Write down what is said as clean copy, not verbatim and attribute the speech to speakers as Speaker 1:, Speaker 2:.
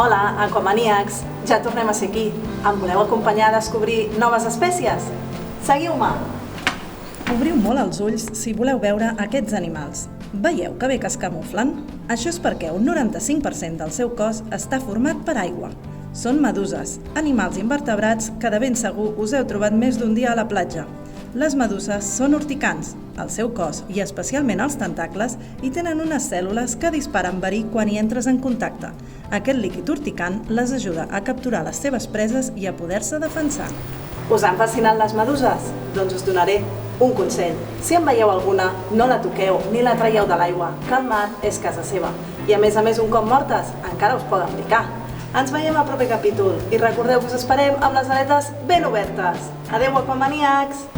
Speaker 1: Hola, aquamaníacs! Ja tornem a ser aquí. Em voleu acompanyar a descobrir noves espècies? Seguiu-me! Obriu molt els ulls si voleu veure aquests animals. Veieu que bé que es camuflen? Això és perquè un 95% del seu cos està format per aigua. Són meduses, animals invertebrats que de ben segur us heu trobat més d'un dia a la platja. Les meduses són urticants. El seu cos, i especialment els tentacles, hi tenen unes cèl·lules que disparen verí quan hi entres en contacte. Aquest líquid urticant les ajuda a capturar les seves preses i a poder-se defensar. Us han fascinat les meduses? Doncs us donaré un consell. Si en veieu alguna, no la toqueu ni la traieu de l'aigua, que el mar és casa seva. I a més, un cop mortes, encara us poden picar. Ens veiem al proper capítol i recordeu que us esperem amb les aletes ben obertes. Adeu, aquamaníacs!